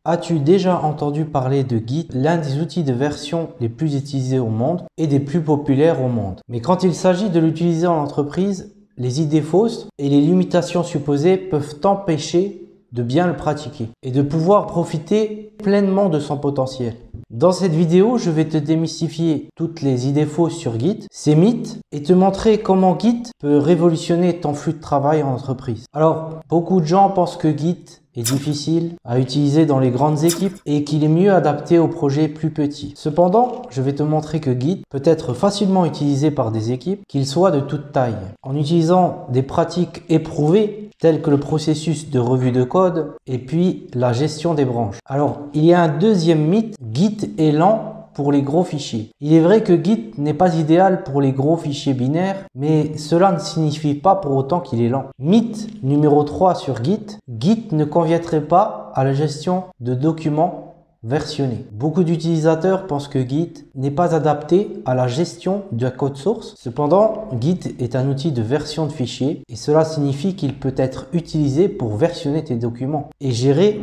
As-tu déjà entendu parler de Git, l'un des outils de version les plus utilisés au monde et des plus populaires au monde? Mais quand il s'agit de l'utiliser en entreprise, les idées fausses et les limitations supposées peuvent t'empêcher de bien le pratiquer et de pouvoir profiter pleinement de son potentiel. Dans cette vidéo, je vais te démystifier toutes les idées fausses sur Git, ses mythes et te montrer comment Git peut révolutionner ton flux de travail en entreprise. Alors, beaucoup de gens pensent que Git est difficile à utiliser dans les grandes équipes et qu'il est mieux adapté aux projets plus petits. Cependant, je vais te montrer que Git peut être facilement utilisé par des équipes, qu'ils soient de toute taille. En utilisant des pratiques éprouvées telles que le processus de revue de code et puis la gestion des branches. Alors, il y a un deuxième mythe, Git est lent pour les gros fichiers. Il est vrai que Git n'est pas idéal pour les gros fichiers binaires, mais cela ne signifie pas pour autant qu'il est lent. Mythe numéro 3 sur Git, Git ne conviendrait pas à la gestion de documents versionnés. Beaucoup d'utilisateurs pensent que Git n'est pas adapté à la gestion de code source. Cependant, Git est un outil de version de fichiers et cela signifie qu'il peut être utilisé pour versionner tes documents et gérer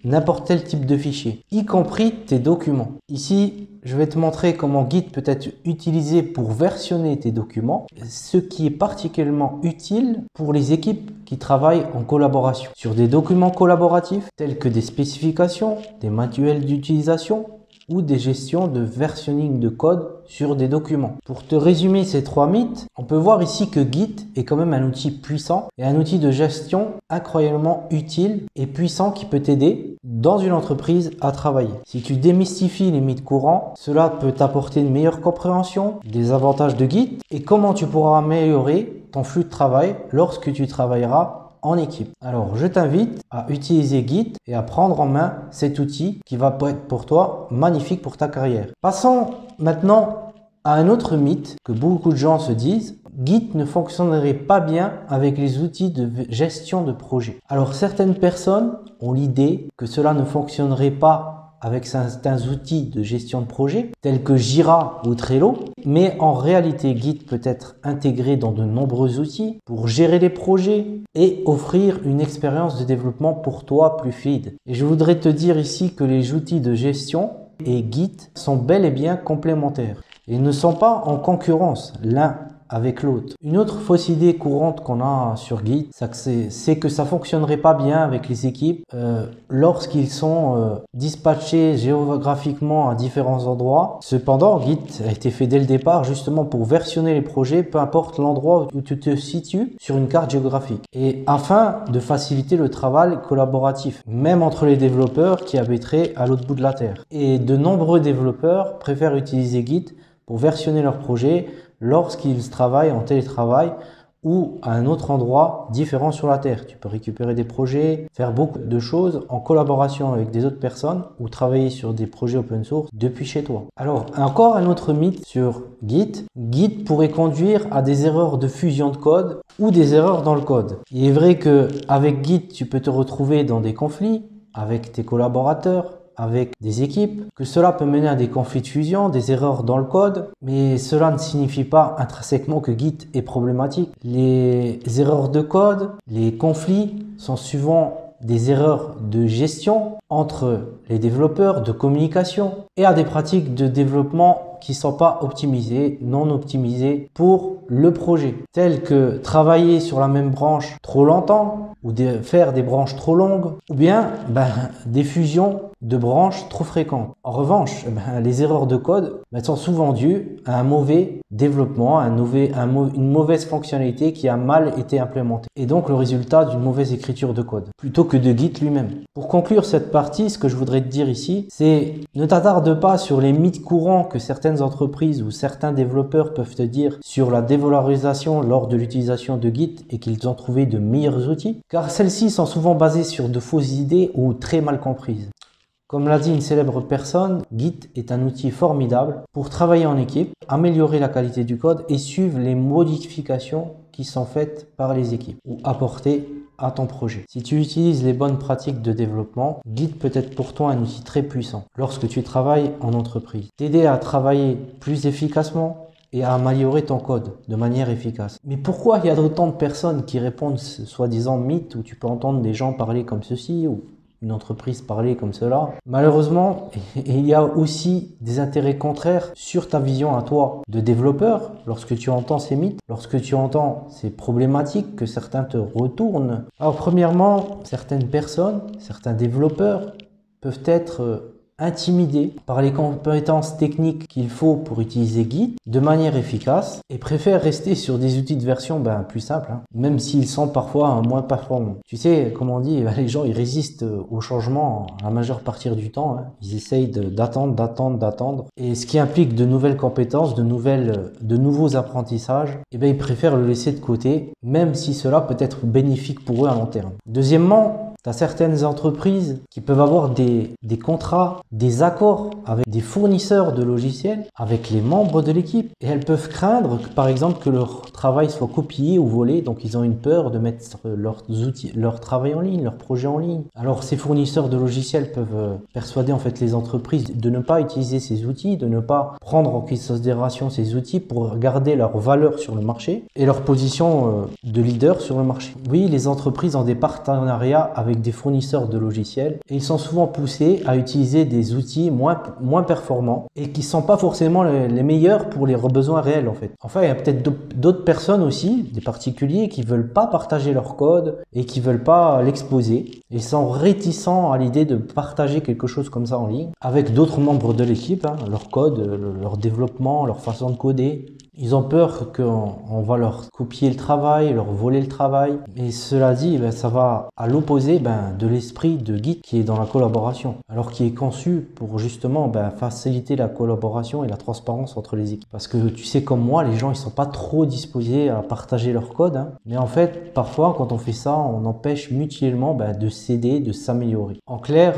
n'importe quel type de fichier, y compris tes documents. Ici, je vais te montrer comment Git peut être utilisé pour versionner tes documents, ce qui est particulièrement utile pour les équipes qui travaillent en collaboration sur des documents collaboratifs tels que des spécifications, des manuels d'utilisation ou des gestions de versionning de code sur des documents. Pour te résumer ces trois mythes, on peut voir ici que Git est quand même un outil puissant et un outil de gestion incroyablement utile et puissant qui peut t'aider dans une entreprise à travailler. Si tu démystifies les mythes courants, cela peut t'apporter une meilleure compréhension des avantages de Git et comment tu pourras améliorer ton flux de travail lorsque tu travailleras en équipe. Alors, je t'invite à utiliser Git et à prendre en main cet outil qui va être pour toi magnifique pour ta carrière. Passons maintenant à un autre mythe que beaucoup de gens se disent. Git ne fonctionnerait pas bien avec les outils de gestion de projet. Alors, certaines personnes ont l'idée que cela ne fonctionnerait pas avec certains outils de gestion de projet tels que Jira ou Trello, mais en réalité Git peut être intégré dans de nombreux outils pour gérer les projets et offrir une expérience de développement pour toi plus fluide. Et je voudrais te dire ici que les outils de gestion et Git sont bel et bien complémentaires et ne sont pas en concurrence l'un avec l'autre. Une autre fausse idée courante qu'on a sur Git, c'est que ça fonctionnerait pas bien avec les équipes lorsqu'ils sont dispatchés géographiquement à différents endroits. Cependant, Git a été fait dès le départ justement pour versionner les projets, peu importe l'endroit où tu te situes sur une carte géographique, et afin de faciliter le travail collaboratif, même entre les développeurs qui habiteraient à l'autre bout de la terre. Et de nombreux développeurs préfèrent utiliser Git pour versionner leurs projets lorsqu'ils travaillent en télétravail ou à un autre endroit différent sur la Terre. Tu peux récupérer des projets, faire beaucoup de choses en collaboration avec des autres personnes ou travailler sur des projets open source depuis chez toi. Alors, encore un autre mythe sur Git. Git pourrait conduire à des erreurs de fusion de code ou des erreurs dans le code. Il est vrai qu'avec Git, tu peux te retrouver dans des conflits avec tes collaborateurs, avec des équipes, que cela peut mener à des conflits de fusion, des erreurs dans le code, mais cela ne signifie pas intrinsèquement que Git est problématique. Les erreurs de code, les conflits sont souvent des erreurs de gestion entre les développeurs, de communication et à des pratiques de développement qui ne sont pas optimisées, non optimisées pour le projet, telles que travailler sur la même branche trop longtemps ou faire des branches trop longues ou bien des fusions de branches trop fréquentes. En revanche, les erreurs de code sont souvent dues à un mauvais développement, une mauvaise fonctionnalité qui a mal été implémentée et donc le résultat d'une mauvaise écriture de code plutôt que de Git lui-même. Pour conclure cette partie, ce que je voudrais te dire ici, c'est ne t'attarde pas sur les mythes courants que certaines entreprises ou certains développeurs peuvent te dire sur la dévalorisation lors de l'utilisation de Git et qu'ils ont trouvé de meilleurs outils, car celles-ci sont souvent basées sur de fausses idées ou très mal comprises. Comme l'a dit une célèbre personne, Git est un outil formidable pour travailler en équipe, améliorer la qualité du code et suivre les modifications qui sont faites par les équipes ou apportées à ton projet. Si tu utilises les bonnes pratiques de développement, Git peut être pour toi un outil très puissant lorsque tu travailles en entreprise. T'aider à travailler plus efficacement et à améliorer ton code de manière efficace. Mais pourquoi il y a autant de personnes qui répondent soi-disant mythes où tu peux entendre des gens parler comme ceci ou une entreprise parler comme cela. Malheureusement, il y a aussi des intérêts contraires sur ta vision à toi de développeur. Lorsque tu entends ces mythes, lorsque tu entends ces problématiques que certains te retournent. Alors premièrement, certaines personnes, certains développeurs peuvent être intimidés par les compétences techniques qu'il faut pour utiliser Git de manière efficace et préfèrent rester sur des outils de version plus simples, même s'ils sont parfois moins performants. Tu sais, comme on dit, les gens ils résistent au changement la majeure partie du temps. Ils essayent d'attendre. Et ce qui implique de nouvelles compétences, de nouveaux apprentissages, ils préfèrent le laisser de côté, même si cela peut être bénéfique pour eux à long terme. Deuxièmement, tu as certaines entreprises qui peuvent avoir des contrats, des accords avec des fournisseurs de logiciels, avec les membres de l'équipe. Et elles peuvent craindre, par exemple, que leur travail soit copié ou volé. Donc, ils ont une peur de mettre leur travail en ligne, leur projet en ligne. Alors, ces fournisseurs de logiciels peuvent persuader en fait les entreprises de ne pas utiliser ces outils, de ne pas prendre en considération ces outils pour garder leur valeur sur le marché et leur position de leader sur le marché. Oui, les entreprises ont des partenariats avec des fournisseurs de logiciels et ils sont souvent poussés à utiliser des outils moins performants et qui sont pas forcément les meilleurs pour les besoins réels en fait. Enfin, il y a peut-être d'autres personnes aussi, des particuliers qui veulent pas partager leur code et qui veulent pas l'exposer. Ils sont réticents à l'idée de partager quelque chose comme ça en ligne avec d'autres membres de l'équipe, leur code, leur développement, leur façon de coder. Ils ont peur qu'on va leur copier le travail, leur voler le travail. Et cela dit, ça va à l'opposé de l'esprit de Git qui est dans la collaboration. Alors qui est conçu pour justement faciliter la collaboration et la transparence entre les équipes. Parce que tu sais comme moi, les gens ils sont pas trop disposés à partager leur code. Mais en fait, parfois quand on fait ça, on empêche mutuellement de s'aider, de s'améliorer. En clair,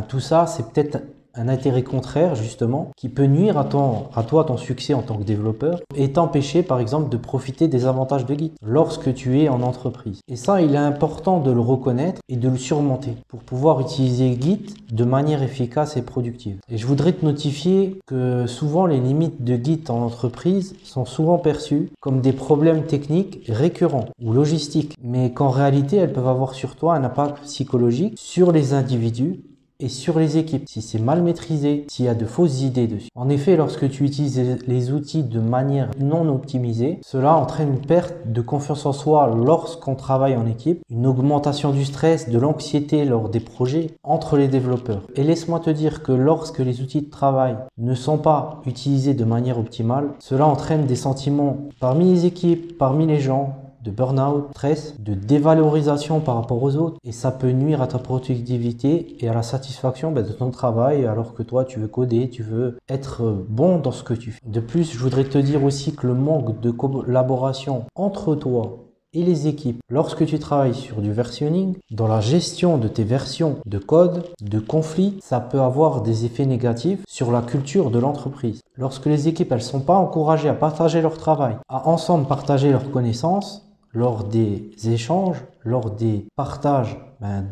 tout ça c'est peut-être un intérêt contraire justement qui peut nuire à toi, ton succès en tant que développeur et t'empêcher par exemple de profiter des avantages de Git lorsque tu es en entreprise. Et ça, il est important de le reconnaître et de le surmonter pour pouvoir utiliser Git de manière efficace et productive. Et je voudrais te notifier que souvent les limites de Git en entreprise sont souvent perçues comme des problèmes techniques récurrents ou logistiques, mais qu'en réalité elles peuvent avoir sur toi un impact psychologique sur les individus et sur les équipes, si c'est mal maîtrisé, s'il y a de fausses idées dessus. En effet, lorsque tu utilises les outils de manière non optimisée, cela entraîne une perte de confiance en soi lorsqu'on travaille en équipe, une augmentation du stress, de l'anxiété lors des projets entre les développeurs. Et laisse-moi te dire que lorsque les outils de travail ne sont pas utilisés de manière optimale, cela entraîne des sentiments parmi les équipes, parmi les gens, de burn-out, stress, de dévalorisation par rapport aux autres et ça peut nuire à ta productivité et à la satisfaction de ton travail alors que toi tu veux coder, tu veux être bon dans ce que tu fais. De plus, je voudrais te dire aussi que le manque de collaboration entre toi et les équipes lorsque tu travailles sur du versionning, dans la gestion de tes versions de code, de conflits, ça peut avoir des effets négatifs sur la culture de l'entreprise. Lorsque les équipes elles sont pas encouragées à partager leur travail, à ensemble partager leurs connaissances, lors des échanges, lors des partages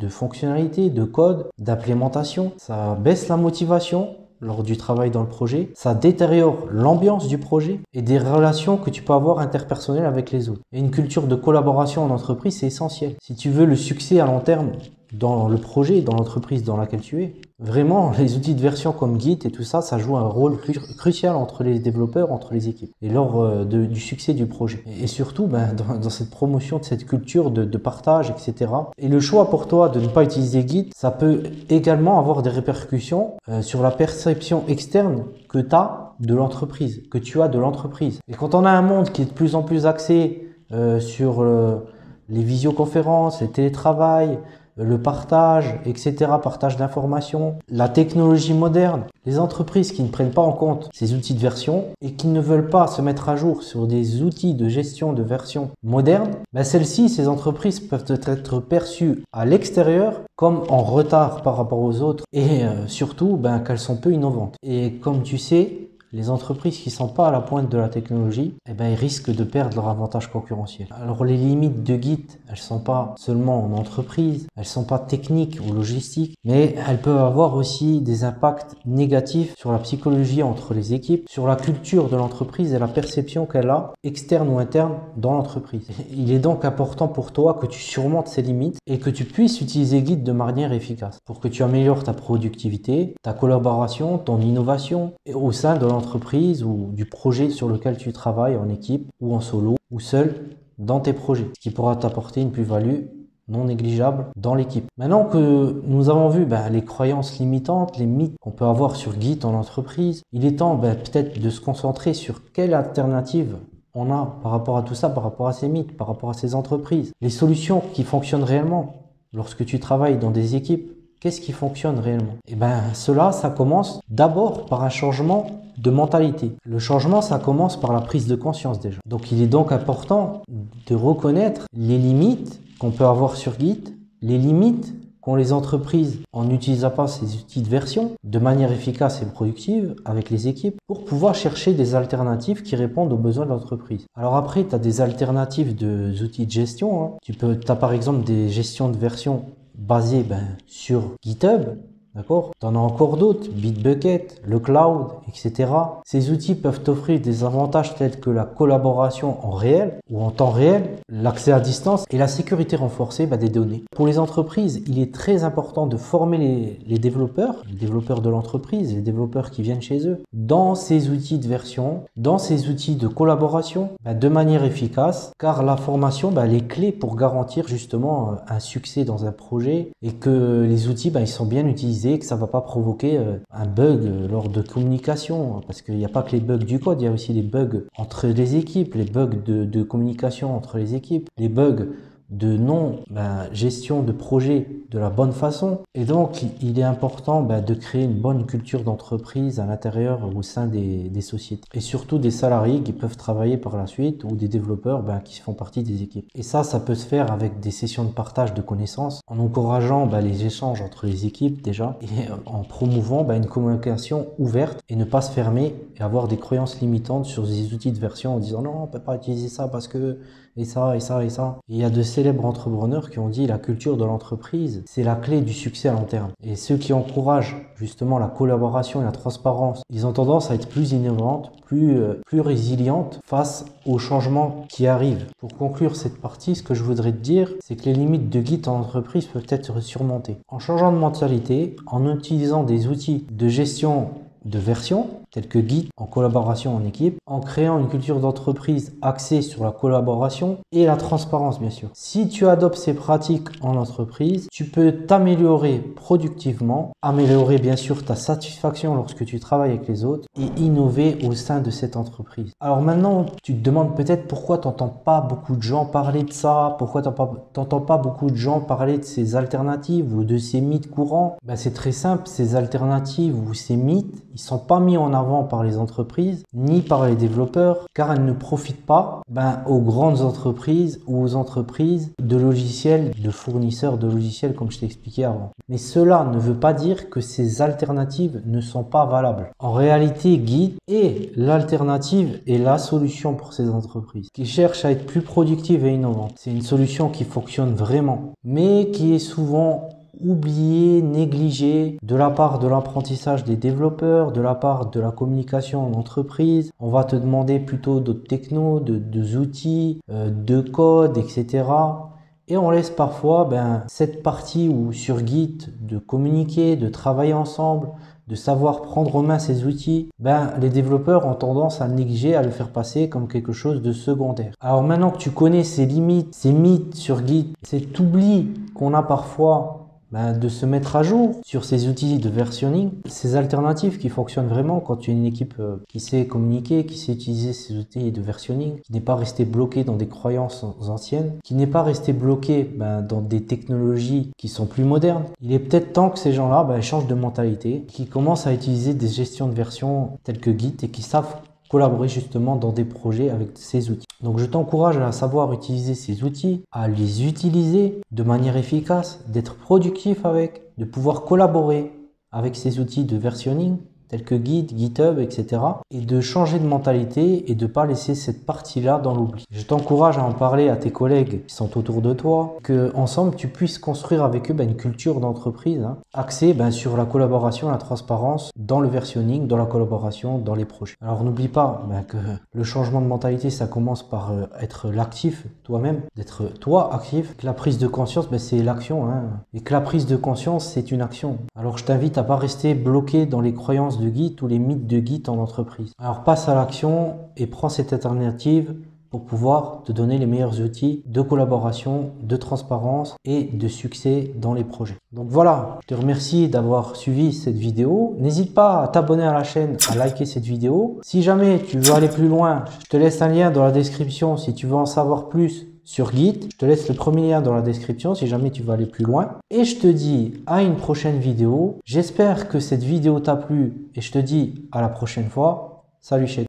de fonctionnalités, de code, d'implémentation, ça baisse la motivation lors du travail dans le projet, ça détériore l'ambiance du projet et des relations que tu peux avoir interpersonnelles avec les autres. Et une culture de collaboration en entreprise, c'est essentiel. Si tu veux le succès à long terme dans le projet, dans l'entreprise dans laquelle tu es, vraiment, les outils de version comme Git et tout ça, ça joue un rôle crucial entre les développeurs, entre les équipes et lors du succès du projet. Et surtout, dans cette promotion de cette culture de partage, etc. Et le choix pour toi de ne pas utiliser Git, ça peut également avoir des répercussions sur la perception externe que tu as de l'entreprise, que tu as de l'entreprise. Et quand on a un monde qui est de plus en plus axé sur les visioconférences, le télétravail, le partage, etc., partage d'informations, la technologie moderne, les entreprises qui ne prennent pas en compte ces outils de version et qui ne veulent pas se mettre à jour sur des outils de gestion de version modernes, celles-ci, ces entreprises peuvent être perçues à l'extérieur comme en retard par rapport aux autres et surtout qu'elles sont peu innovantes. Et comme tu sais, les entreprises qui sont pas à la pointe de la technologie, eh ben, ils risquent de perdre leur avantage concurrentiel. Alors les limites de Git, elles sont pas seulement en entreprise, elles sont pas techniques ou logistiques, mais elles peuvent avoir aussi des impacts négatifs sur la psychologie entre les équipes, sur la culture de l'entreprise et la perception qu'elle a, externe ou interne, dans l'entreprise. Il est donc important pour toi que tu surmontes ces limites et que tu puisses utiliser Git de manière efficace pour que tu améliores ta productivité, ta collaboration, ton innovation au sein de l'entreprise ou du projet sur lequel tu travailles en équipe ou en solo ou seul dans tes projets, ce qui pourra t'apporter une plus-value non négligeable dans l'équipe. Maintenant que nous avons vu les croyances limitantes, les mythes qu'on peut avoir sur Git en entreprise, il est temps peut-être de se concentrer sur quelle alternative on a par rapport à tout ça, par rapport à ces mythes, par rapport à ces entreprises. Les solutions qui fonctionnent réellement lorsque tu travailles dans des équipes, qu'est-ce qui fonctionne réellement? Ça commence d'abord par un changement de mentalité. Le changement, ça commence par la prise de conscience déjà. Donc il est donc important de reconnaître les limites qu'on peut avoir sur Git, les limites qu'ont les entreprises en n'utilisant pas ces outils de version de manière efficace et productive avec les équipes pour pouvoir chercher des alternatives qui répondent aux besoins de l'entreprise. Alors après, tu as des alternatives d'outils de gestion. Tu as par exemple des gestions de version basées sur GitHub. D'accord? Tu en as encore d'autres, Bitbucket, le cloud, etc. Ces outils peuvent t'offrir des avantages tels que la collaboration en réel ou en temps réel, l'accès à distance et la sécurité renforcée des données. Pour les entreprises, il est très important de former les développeurs de l'entreprise, les développeurs qui viennent chez eux, dans ces outils de version, dans ces outils de collaboration, de manière efficace, car la formation, elle est clé pour garantir justement un succès dans un projet et que les outils, ils sont bien utilisés, que ça va pas provoquer un bug lors de communication, parce qu'il n'y a pas que les bugs du code, il y a aussi les bugs entre les équipes, les bugs de communication entre les équipes, les bugs de gestion de projet de la bonne façon. Et donc il est important de créer une bonne culture d'entreprise à l'intérieur au sein des sociétés et surtout des salariés qui peuvent travailler par la suite ou des développeurs qui font partie des équipes. Et ça peut se faire avec des sessions de partage de connaissances, en encourageant les échanges entre les équipes déjà et en promouvant une communication ouverte et ne pas se fermer et avoir des croyances limitantes sur des outils de version en disant non, on peut pas utiliser ça parce que et ça. Et il y a de célèbres entrepreneurs qui ont dit la culture de l'entreprise, c'est la clé du succès à long terme. Et ceux qui encouragent justement la collaboration et la transparence, ils ont tendance à être plus innovantes, plus résilientes face aux changements qui arrivent. Pour conclure cette partie, ce que je voudrais te dire, c'est que les limites de Git en entreprise peuvent être surmontées en changeant de mentalité, en utilisant des outils de gestion de version tels que Git en collaboration en équipe, en créant une culture d'entreprise axée sur la collaboration et la transparence bien sûr. Si tu adoptes ces pratiques en entreprise, tu peux t'améliorer productivement, améliorer bien sûr ta satisfaction lorsque tu travailles avec les autres et innover au sein de cette entreprise. Alors maintenant, tu te demandes peut-être pourquoi tu n'entends pas beaucoup de gens parler de ça, pourquoi tu n'entends pas beaucoup de gens parler de ces alternatives ou de ces mythes courants. C'est très simple, ces alternatives ou ces mythes, ils sont pas mis en avant par les entreprises ni par les développeurs car elles ne profitent pas aux grandes entreprises ou aux entreprises de logiciels, de fournisseurs de logiciels comme je t'ai expliqué avant. Mais cela ne veut pas dire que ces alternatives ne sont pas valables. En réalité, Git est l'alternative et la solution pour ces entreprises qui cherchent à être plus productives et innovantes. C'est une solution qui fonctionne vraiment, mais qui est souvent oublié, négligé de la part de l'apprentissage des développeurs, de la part de la communication en entreprise. On va te demander plutôt d'autres technos, de outils, de code, etc. Et on laisse parfois cette partie où sur Git de communiquer, de travailler ensemble, de savoir prendre en main ces outils, les développeurs ont tendance à le négliger, à le faire passer comme quelque chose de secondaire. Alors maintenant que tu connais ces limites, ces mythes sur Git, cet oubli qu'on a parfois de se mettre à jour sur ces outils de versionning, ces alternatives qui fonctionnent vraiment quand tu es une équipe qui sait communiquer, qui sait utiliser ces outils de versionning, qui n'est pas resté bloqué dans des croyances anciennes, qui n'est pas resté bloqué dans des technologies qui sont plus modernes. Il est peut-être temps que ces gens-là changent de mentalité, qui commencent à utiliser des gestions de version telles que Git et qui savent collaborer justement dans des projets avec ces outils. Donc je t'encourage à savoir utiliser ces outils, à les utiliser de manière efficace, d'être productif avec, de pouvoir collaborer avec ces outils de versionning tels que Git, GitHub, etc. et de changer de mentalité et de pas laisser cette partie-là dans l'oubli. Je t'encourage à en parler à tes collègues qui sont autour de toi, que ensemble tu puisses construire avec eux une culture d'entreprise axée sur la collaboration, la transparence dans le versionning, dans la collaboration, dans les projets. Alors n'oublie pas que le changement de mentalité, ça commence par être l'actif toi-même, d'être toi actif, que la prise de conscience, c'est l'action, et que la prise de conscience, c'est une action. Alors je t'invite à pas rester bloqué dans les croyances de Git ou les mythes de Git en entreprise. Alors passe à l'action et prends cette alternative pour pouvoir te donner les meilleurs outils de collaboration, de transparence et de succès dans les projets. Donc voilà, je te remercie d'avoir suivi cette vidéo. N'hésite pas à t'abonner à la chaîne, à liker cette vidéo. Si jamais tu veux aller plus loin, je te laisse un lien dans la description si tu veux en savoir plus sur Git. Je te laisse le premier lien dans la description si jamais tu veux aller plus loin. Et je te dis à une prochaine vidéo. J'espère que cette vidéo t'a plu et je te dis à la prochaine fois. Salut chez